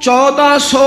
1400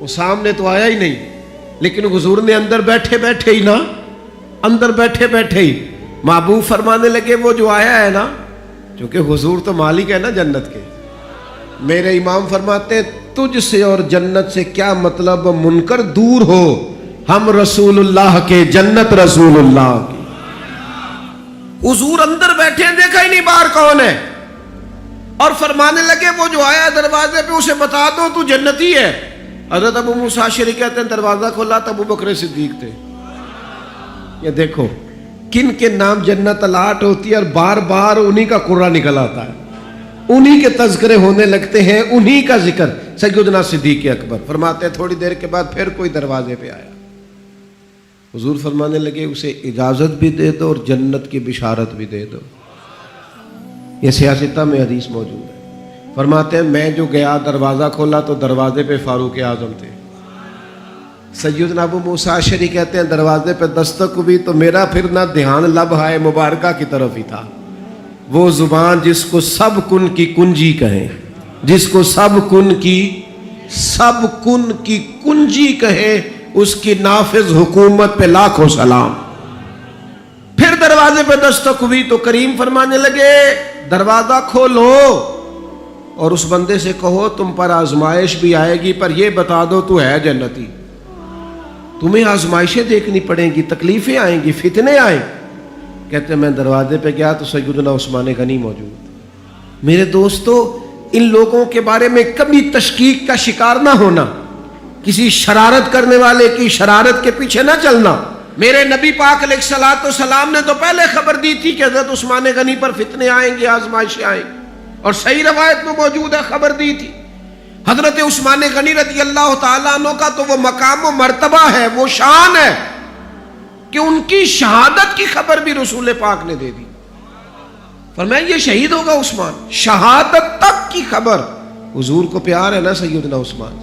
وہ سامنے تو آیا ہی نہیں، لیکن حضور نے اندر بیٹھے بیٹھے ہی اندر بیٹھے بیٹھے ہی محبوب فرمانے لگے وہ جو آیا ہے نا، کیونکہ حضور تو مالک ہے نا جنت کے۔ میرے امام فرماتے ہیں تجھ سے اور جنت سے کیا مطلب، منکر دور ہو، ہم رسول اللہ کے، جنت رسول اللہ کی۔ حضور اندر بیٹھے ہیں، دیکھا ہی نہیں باہر کون ہے، اور فرمانے لگے وہ جو آیا دروازے پہ اسے بتا دو تو جنتی ہے۔ حضرت ابو موسیٰ اشعری کہتے ہیں دروازہ کھولا تو ابو بکر صدیق تھے۔ یہ دیکھو کن کے نام جنت الاٹ ہوتی ہے، اور بار بار انہی کا قرہ نکل آتا ہے، انہی کے تذکرے ہونے لگتے ہیں، انہی کا ذکر۔ سیدنا صدیق اکبر فرماتے ہیں تھوڑی دیر کے بعد پھر کوئی دروازے پہ آیا، حضور فرمانے لگے اسے اجازت بھی دے دو اور جنت کی بشارت بھی دے دو۔ یہ سیاستہ میں حدیث موجود ہے۔ فرماتے ہیں میں جو گیا دروازہ کھولا تو دروازے پہ فاروق اعظم تھے۔ سیدنا ابو موسیٰ اشعری کہتے ہیں دروازے پہ دستک ہوئی تو میرا پھر نہ دھیان لب ہائے مبارکہ کی طرف ہی تھا، وہ زبان جس کو سب کن کی کنجی کہیں، جس کو سب کن کی کنجی کہے، اس کی نافذ حکومت پہ لاکھوں سلام۔ پھر دروازے پہ دستک ہوئی تو کریم فرمانے لگے دروازہ کھولو اور اس بندے سے کہو تم پر آزمائش بھی آئے گی، پر یہ بتا دو تو ہے جنتی، تمہیں آزمائشیں دیکھنی پڑیں گی، تکلیفیں آئیں گی، فتنے آئیں۔ کہتے ہیں میں دروازے پہ گیا تو سیدنا عثمان غنی موجود۔ میرے دوستو ان لوگوں کے بارے میں کبھی تشکیک کا شکار نہ ہونا، کسی شرارت کرنے والے کی شرارت کے پیچھے نہ چلنا۔ میرے نبی پاک علیہ الصلوۃ والسلام نے تو پہلے خبر دی تھی کہ حضرت عثمان غنی پر فتنے آئیں گے، آزمائشیں آئیں گی، اور صحیح روایت میں موجود ہے خبر دی تھی۔ حضرت عثمان غنی رضی اللہ تعالیٰ عنہ کا تو وہ مقام و مرتبہ ہے، وہ شان ہے کہ ان کی شہادت کی خبر بھی رسول پاک نے دے دی۔ فرمایا یہ شہید ہوگا عثمان، شہادت تک کی خبر۔ حضور کو پیار ہے نا سیدنا عثمان۔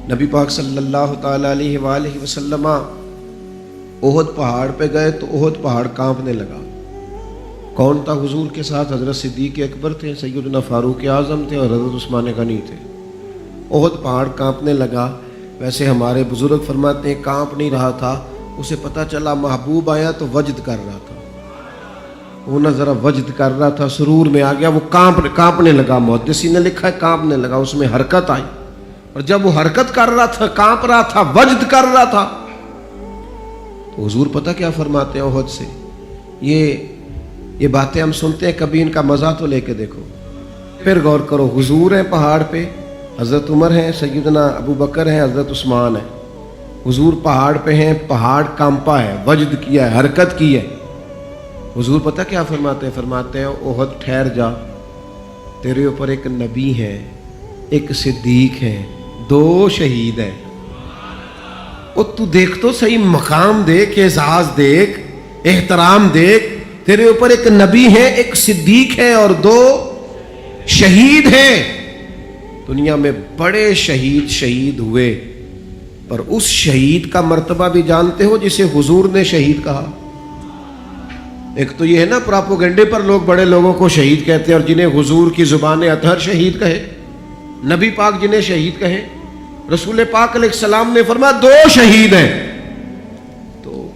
نبی پاک صلی اللہ تعالی علیہ وآلہ وسلم احد پہاڑ پہ گئے تو احد پہاڑ کانپنے لگا۔ کون تھا حضور کے ساتھ؟ حضرت صدیق اکبر تھے، سیدنا فاروق اعظم تھے، اور حضرت عثمان غنی تھے۔ احد پہاڑ کانپنے لگا۔ ویسے ہمارے بزرگ فرماتے ہیں کانپ نہیں رہا تھا، اسے پتہ چلا محبوب آیا تو وجد کر رہا تھا، وہ نہ ذرا وجد کر رہا تھا، سرور میں آ گیا، وہ کانپنے لگا۔ محدثین نے لکھا ہے کانپنے لگا، اس میں حرکت آئی، اور جب وہ حرکت کر رہا تھا، کانپ رہا تھا، وجد کر رہا تھا، تو حضور پتہ کیا فرماتے ہیں احد سے؟ یہ باتیں ہم سنتے ہیں، کبھی ان کا مزہ تو لے کے دیکھو، پھر غور کرو۔ حضور ہیں پہاڑ پہ، حضرت عمر ہیں، سیدنا ابو بکر ہیں، حضرت عثمان ہیں۔ حضور پہاڑ پہ ہیں، پہاڑ کانپا ہے، وجد کیا ہے، حرکت کی ہے۔ حضور پتہ کیا فرماتے ہیں؟ فرماتے ہیں احد ٹھہر جا، تیرے اوپر ایک نبی ہے، ایک صدیق ہے، 2 شہید ہیں۔ اور تو دیکھ تو صحیح، مقام دیکھ، اعزاز دیکھ، احترام دیکھ، تیرے اوپر ایک نبی ہے، ایک صدیق ہے، اور 2 شہید ہیں۔ دنیا میں بڑے شہید ہوئے، پر اس شہید کا مرتبہ بھی جانتے ہو جسے حضور نے شہید کہا؟ ایک تو یہ ہے نا پراپوگنڈے پر لوگ بڑے لوگوں کو شہید کہتے ہیں، اور جنہیں حضور کی زبان اطہر شہید کہے، نبی پاک جنہیں شہید کہے، رسول پاک علیہ السلام نے فرمایا 2 شہید ہیں۔ تو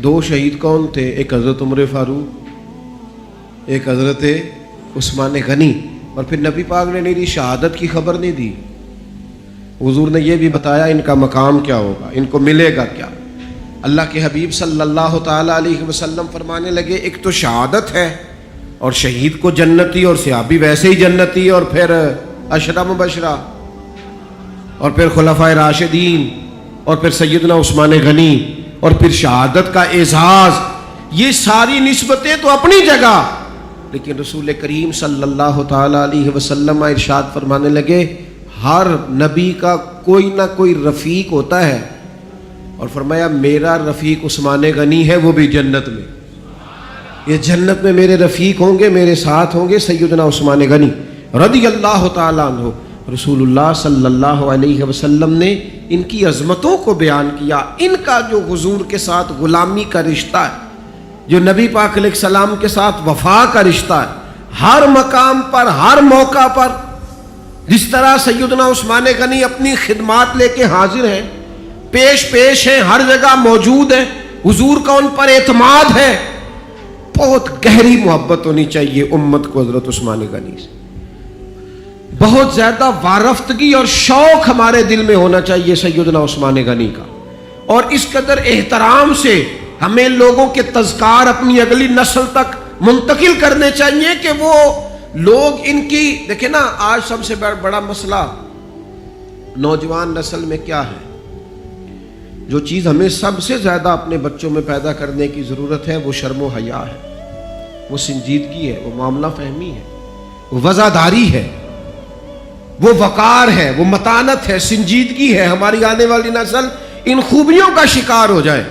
2 شہید کون تھے؟ ایک حضرت عمر فاروق، ایک حضرت عثمان غنی۔ اور پھر نبی پاک نے میری شہادت کی خبر نہیں دی، حضور نے یہ بھی بتایا ان کا مقام کیا ہوگا، ان کو ملے گا کیا۔ اللہ کے حبیب صلی اللہ تعالی علیہ وسلم فرمانے لگے ایک تو شہادت ہے، اور شہید کو جنتی، اور صحابی ویسے ہی جنتی، اور پھر عشرہ مبشرہ، اور پھر خلفائے راشدین، اور پھر سیدنا عثمان غنی، اور پھر شہادت کا اعزاز۔ یہ ساری نسبتیں تو اپنی جگہ، لیکن رسول کریم صلی اللہ تعالی علیہ وسلم ارشاد فرمانے لگے ہر نبی کا کوئی نہ کوئی رفیق ہوتا ہے، اور فرمایا میرا رفیق عثمان غنی ہے، وہ بھی جنت میں، یہ جنت میں میرے رفیق ہوں گے، میرے ساتھ ہوں گے سیدنا عثمان غنی رضی اللہ تعالیٰ عنہ۔ رسول اللہ صلی اللہ علیہ وسلم نے ان کی عظمتوں کو بیان کیا، ان کا جو حضور کے ساتھ غلامی کا رشتہ ہے، جو نبی پاک علیہ السلام کے ساتھ وفا کا رشتہ ہے، ہر مقام پر، ہر موقع پر جس طرح سیدنا عثمان غنی اپنی خدمات لے کے حاضر ہیں، پیش ہیں، ہر جگہ موجود ہیں، حضور کا ان پر اعتماد ہے. بہت گہری محبت ہونی چاہیے امت کو حضرت عثمان غنی سے، بہت زیادہ وارفتگی اور شوق ہمارے دل میں ہونا چاہیے سیدنا عثمان غنی کا، اور اس قدر احترام سے ہمیں لوگوں کے تذکار اپنی اگلی نسل تک منتقل کرنے چاہیے کہ وہ لوگ ان کی دیکھیں نا. آج سب سے بڑا مسئلہ نوجوان نسل میں کیا ہے؟ جو چیز ہمیں سب سے زیادہ اپنے بچوں میں پیدا کرنے کی ضرورت ہے وہ شرم و حیا ہے، وہ سنجیدگی ہے، وہ معاملہ فہمی ہے، وہ وزاداری ہے، وہ وقار ہے، وہ متانت ہے، سنجیدگی ہے. ہماری آنے والی نسل ان خوبیوں کا شکار ہو جائے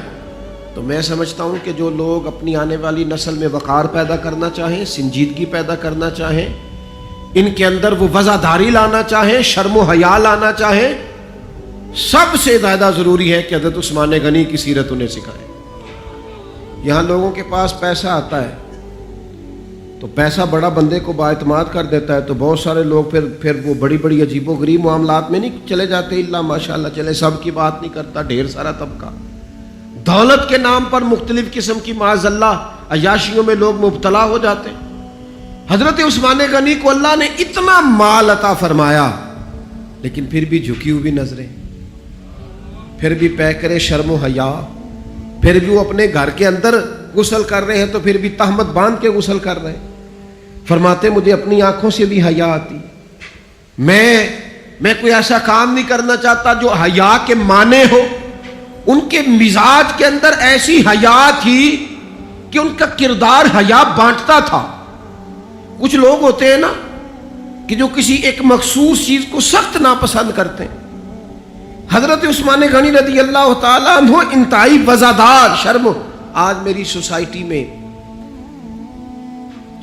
تو میں سمجھتا ہوں کہ جو لوگ اپنی آنے والی نسل میں وقار پیدا کرنا چاہیں، سنجیدگی پیدا کرنا چاہیں، ان کے اندر وہ وزاداری لانا چاہیں، شرم و حیا لانا چاہیں، سب سے زیادہ ضروری ہے کہ حضرت عثمان غنی کی سیرت انہیں سکھائیں. یہاں لوگوں کے پاس پیسہ آتا ہے تو پیسہ بڑا بندے کو بااعتماد کر دیتا ہے، تو بہت سارے لوگ پھر وہ بڑی عجیب و غریب معاملات میں نہیں چلے جاتے. اللہ ماشاءاللہ چلے، سب کی بات نہیں کرتا، ڈھیر سارا طبقہ دولت کے نام پر مختلف قسم کی معاذ اللہ عیاشیوں میں لوگ مبتلا ہو جاتے ہیں. حضرت عثمان غنی کو اللہ نے اتنا مال عطا فرمایا لیکن پھر بھی جھکی ہوئی نظریں، پھر بھی پیکرے شرم و حیا، پھر بھی وہ اپنے گھر کے اندر غسل کر رہے ہیں تو پھر بھی تہمت باندھ کے غسل کر رہے ہیں. فرماتے مجھے اپنی آنکھوں سے بھی حیا آتی، میں کوئی ایسا کام نہیں کرنا چاہتا جو حیا کے معنی ہو. ان کے مزاج کے اندر ایسی حیا تھی کہ ان کا کردار حیا بانٹتا تھا. کچھ لوگ ہوتے ہیں نا کہ جو کسی ایک مخصوص چیز کو سخت ناپسند کرتے ہیں. حضرت عثمان غنی رضی اللہ تعالیٰ عنہ انتہائی وزادار، شرم. آج میری سوسائٹی میں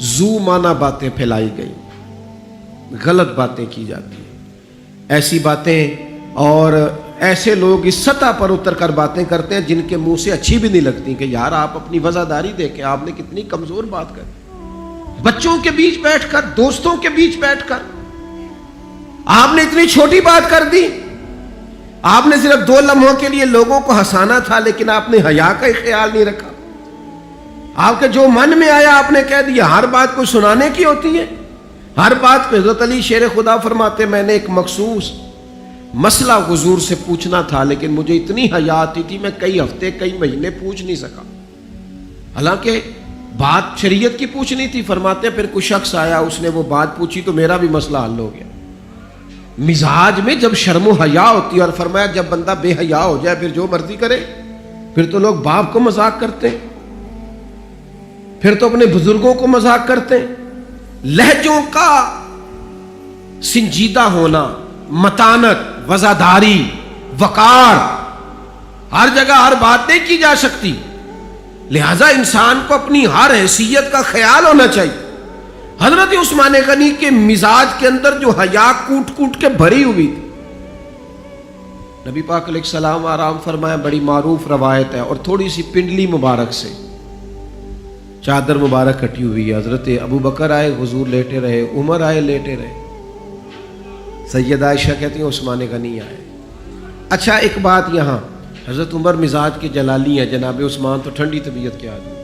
زو مانا باتیں پھیلائی گئی، غلط باتیں کی جاتی ہیں، ایسی باتیں، اور ایسے لوگ اس سطح پر اتر کر باتیں کرتے ہیں جن کے منہ سے اچھی بھی نہیں لگتی کہ یار آپ اپنی وزاداری دیکھیں، آپ نے کتنی کمزور بات کری. بچوں کے بیچ بیٹھ کر، دوستوں کے بیچ بیٹھ کر آپ نے اتنی چھوٹی بات کر دی. آپ نے صرف 2 لمحوں کے لیے لوگوں کو ہنسانا تھا لیکن آپ نے حیا کا ہی خیال نہیں رکھا. آپ کے جو من میں آیا آپ نے کہہ دیا. ہر بات کو سنانے کی ہوتی ہے، ہر بات پہ. حضرت علی شیر خدا فرماتے میں نے ایک مخصوص مسئلہ حضور سے پوچھنا تھا لیکن مجھے اتنی حیا آتی تھی میں کئی ہفتے کئی مہینے پوچھ نہیں سکا، حالانکہ بات شریعت کی پوچھنی تھی. فرماتے پھر کوئی شخص آیا، اس نے وہ بات پوچھی تو میرا بھی مسئلہ حل ہو گیا. مزاج میں جب شرم و حیا ہوتی ہے، اور فرمایا جب بندہ بے حیا ہو جائے پھر جو مرضی کرے. پھر تو لوگ باپ کو مذاق کرتے ہیں، پھر تو اپنے بزرگوں کو مذاق کرتے ہیں. لہجوں کا سنجیدہ ہونا، متانت، وزاداری، وقار، ہر جگہ ہر بات نہیں کی جا سکتی. لہذا انسان کو اپنی ہر حیثیت کا خیال ہونا چاہیے. حضرت عثمان غنی کے مزاج کے اندر جو حیا کوٹ کوٹ کے بھری ہوئی تھی. نبی پاک علیہ السلام آرام فرمایا، بڑی معروف روایت ہے، اور تھوڑی سی پنڈلی مبارک سے چادر مبارک کٹی ہوئی ہے. حضرت ابو بکر آئے، حضور لیٹے رہے، عمر آئے، لیٹے رہے. سیدہ عائشہ کہتی ہیں عثمان غنی آئے. اچھا ایک بات یہاں، حضرت عمر مزاج کے جلالی ہیں، جناب عثمان تو ٹھنڈی طبیعت کے آدمی،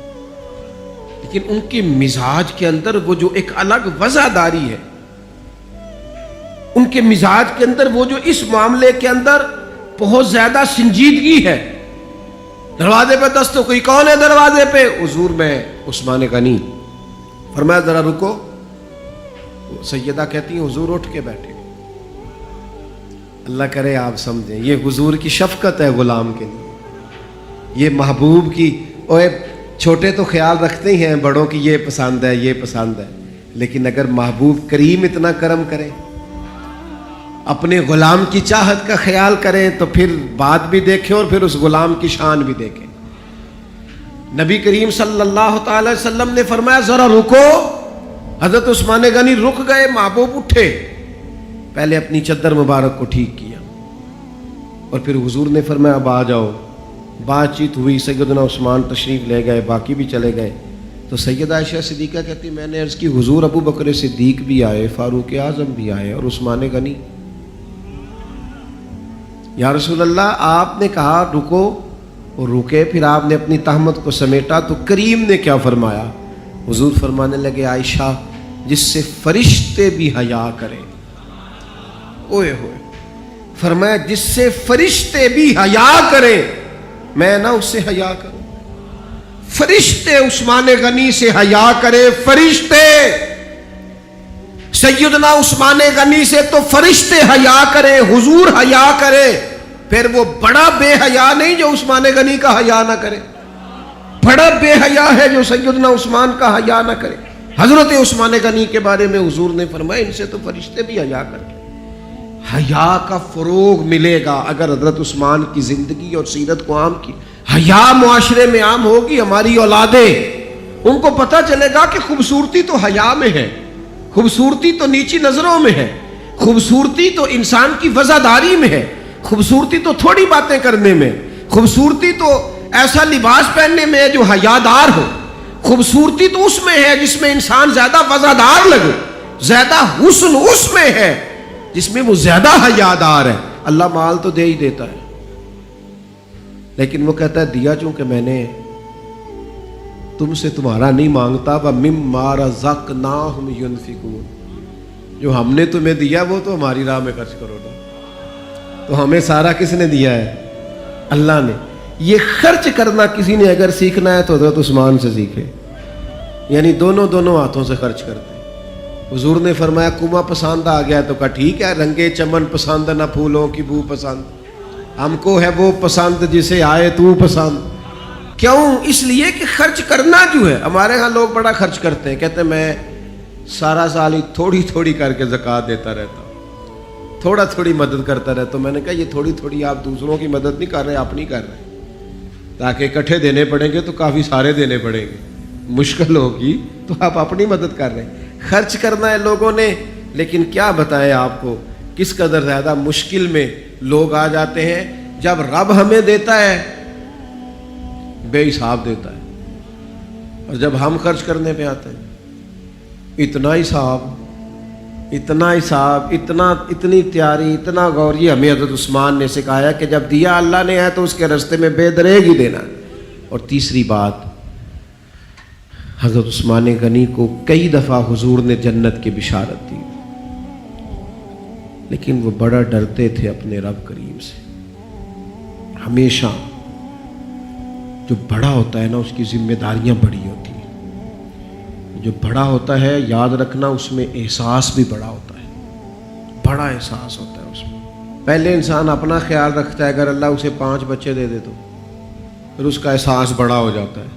لیکن ان کے مزاج کے اندر وہ جو ایک الگ وزاداری ہے، ان کے مزاج کے اندر وہ جو اس معاملے کے اندر بہت زیادہ سنجیدگی ہے. دروازے پہ دست، کوئی کون ہے دروازے پہ؟ حضور میں عثمان غنی. فرمایا ذرا رکو. سیدہ کہتی ہیں حضور اٹھ کے بیٹھے. اللہ کرے آپ سمجھیں یہ حضور کی شفقت ہے غلام کے لیے، یہ محبوب کی. اوے چھوٹے تو خیال رکھتے ہی ہیں بڑوں کی، یہ پسند ہے یہ پسند ہے، لیکن اگر محبوب کریم اتنا کرم کرے، اپنے غلام کی چاہت کا خیال کریں تو پھر بات بھی دیکھیں اور پھر اس غلام کی شان بھی دیکھیں. نبی کریم صلی اللہ تعالی وسلم نے فرمایا ذرا رکو. حضرت عثمان غنی رک گئے، محبوب اٹھے، پہلے اپنی چادر مبارک کو ٹھیک کیا اور پھر حضور نے فرمایا اب آ جاؤ. بات چیت ہوئی، سیدنا عثمان تشریف لے گئے، باقی بھی چلے گئے. تو سیدہ عائشہ صدیقہ کہتی میں نے عرض کی حضور ابو بکر صدیق بھی آئے، فاروق اعظم بھی آئے اور عثمان غنی۔ یا رسول اللہ آپ نے کہا رکو اور رکے، پھر آپ نے اپنی تہمت کو سمیٹا تو کریم نے کیا فرمایا؟ حضور فرمانے لگے عائشہ جس سے فرشتے بھی حیا کریں، اوئے ہوئے، فرمایا جس سے فرشتے بھی حیا کریں میں نہ اس سے حیا کروں۔ فرشتے عثمان غنی سے حیا کرے، فرشتے سیدنا عثمان غنی سے تو فرشتے حیا کرے، حضور حیا کرے، پھر وہ بڑا بے حیا نہیں جو عثمان غنی کا حیا نہ کرے، بڑا بے حیا ہے جو سیدنا عثمان کا حیا نہ کرے۔ حضرت عثمان غنی کے بارے میں حضور نے فرمایا ان سے تو فرشتے بھی حیا کریں۔ حیا کا فروغ ملے گا اگر حضرت عثمان کی زندگی اور سیرت کو عام کی، حیا معاشرے میں عام ہوگی، ہماری اولادیں ان کو پتہ چلے گا کہ خوبصورتی تو حیا میں ہے، خوبصورتی تو نیچی نظروں میں ہے، خوبصورتی تو انسان کی وزاداری میں ہے، خوبصورتی تو تھوڑی باتیں کرنے میں، خوبصورتی تو ایسا لباس پہننے میں ہے جو حیادار ہو، خوبصورتی تو اس میں ہے جس میں انسان زیادہ وزادار لگے، زیادہ حسن اس میں ہے جس میں وہ زیادہ حیادار ہے۔ اللہ مال تو دے ہی دیتا ہے، لیکن وہ کہتا ہے دیا چونکہ میں نے تم سے تمہارا نہیں مانگتا، وَمِمَّا رَزَقْنَاهُمْ يُنْفِقُونَ، جو ہم نے تمہیں دیا وہ تو ہماری راہ میں خرچ کرو نا۔ تو ہمیں سارا کس نے دیا ہے؟ اللہ نے۔ یہ خرچ کرنا کسی نے اگر سیکھنا ہے تو حضرت عثمان سے سیکھے، یعنی دونوں ہاتھوں سے خرچ کرتے۔ حضور نے فرمایا کنواں پسند آ گیا تو کہا ٹھیک ہے، رنگے چمن پسند نہ پھولوں کی بو پسند، ہم کو ہے وہ پسند جسے آئے تو پسند۔ کیوں؟ اس لیے کہ خرچ کرنا جو ہے، ہمارے ہاں لوگ بڑا خرچ کرتے ہیں، کہتے ہیں میں سارا سال ہی تھوڑی تھوڑی کر کے زکوٰۃ دیتا رہتا ہوں، تھوڑا تھوڑی مدد کرتا رہتا ہوں۔ میں نے کہا یہ تھوڑی تھوڑی آپ دوسروں کی مدد نہیں کر رہے، آپ نہیں کر رہے، تاکہ اکٹھے دینے پڑیں گے تو کافی سارے دینے پڑیں گے، مشکل ہوگی، تو آپ اپنی مدد کر رہے ہیں۔ خرچ کرنا ہے لوگوں نے، لیکن کیا بتائیں آپ کو کس قدر زیادہ مشکل میں لوگ آ جاتے ہیں جب رب ہمیں دیتا ہے بے حساب دیتا ہے، اور جب ہم خرچ کرنے پہ آتے ہیں اتنا حساب، اتنی تیاری، اتنا غور۔ یہ ہمیں حضرت عثمان نے سکھایا کہ جب دیا اللہ نے ہے تو اس کے راستے میں بے دریغ ہی دینا۔ اور تیسری بات، حضرت عثمان غنی کو کئی دفعہ حضور نے جنت کی بشارت دی، لیکن وہ بڑا ڈرتے تھے اپنے رب کریم سے۔ ہمیشہ جو بڑا ہوتا ہے نا اس کی ذمہ داریاں بڑی ہوتی ہیں، جو بڑا ہوتا ہے یاد رکھنا اس میں احساس بھی بڑا ہوتا ہے، بڑا احساس ہوتا ہے اس میں۔ پہلے انسان اپنا خیال رکھتا ہے، اگر اللہ اسے 5 بچے دے دے تو پھر اس کا احساس بڑا ہو جاتا ہے،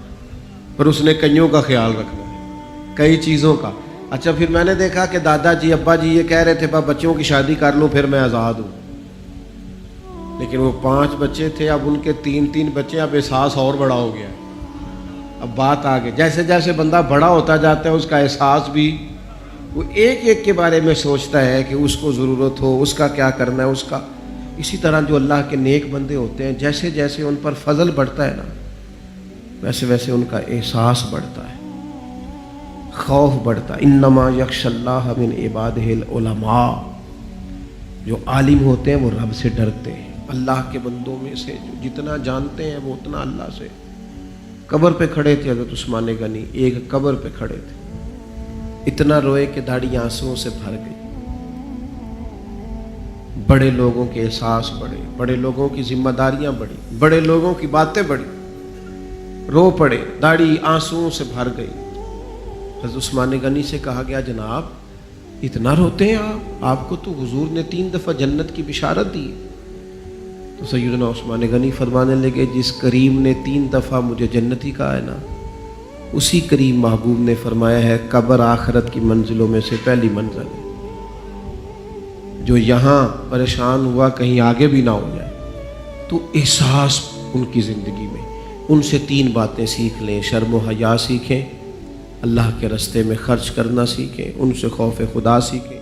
پھر اس نے کئیوں کا خیال رکھنا ہے، کئی چیزوں کا۔ اچھا پھر میں نے دیکھا کہ دادا جی ابا جی یہ کہہ رہے تھے بچوں کی شادی کر لوں پھر میں آزاد ہوں، لیکن وہ 5 بچے تھے، اب ان کے 3 بچے، اب احساس اور بڑا ہو گیا۔ اب بات آگے، جیسے جیسے بندہ بڑا ہوتا جاتا ہے اس کا احساس بھی، وہ ایک کے بارے میں سوچتا ہے کہ اس کو ضرورت ہو، اس کا کیا کرنا ہے اس کا۔ اسی طرح جو اللہ کے نیک بندے ہوتے ہیں جیسے جیسے ان پر فضل بڑھتا ہے نا ویسے ویسے ان کا احساس بڑھتا ہے، خوف بڑھتا ہے۔ انما یخشی اللہ من عبادہ العلماء، جو عالم ہوتے ہیں وہ رب سے ڈرتے ہیں، اللہ کے بندوں میں سے جو جتنا جانتے ہیں وہ اتنا اللہ سے۔ قبر پہ کھڑے تھے حضرت عثمان غنی، ایک قبر پہ کھڑے تھے، اتنا روئے کہ داڑھی آنسوؤں سے بھر گئی۔ بڑے لوگوں کے احساس بڑھے، بڑے لوگوں کی ذمہ داریاں بڑھی، بڑے لوگوں کی باتیں بڑھی، رو پڑے، داڑھی آنسوؤں سے بھر گئی۔ حضرت عثمان غنی سے کہا گیا جناب اتنا روتے ہیں آپ کو تو حضور نے 3 دفعہ جنت کی بشارت دی۔ تو سیدنا عثمان غنی فرمانے لگے جس کریم نے 3 دفعہ مجھے جنتی کہا ہے نا، اسی کریم محبوب نے فرمایا ہے قبر آخرت کی منزلوں میں سے پہلی منزل ہے، جو یہاں پریشان ہوا کہیں آگے بھی نہ ہو جائے۔ تو احساس ان کی زندگی میں، ان سے 3 باتیں سیکھ لیں، شرم و حیا سیکھیں، اللہ کے راستے میں خرچ کرنا سیکھیں، ان سے خوف خدا سیکھیں۔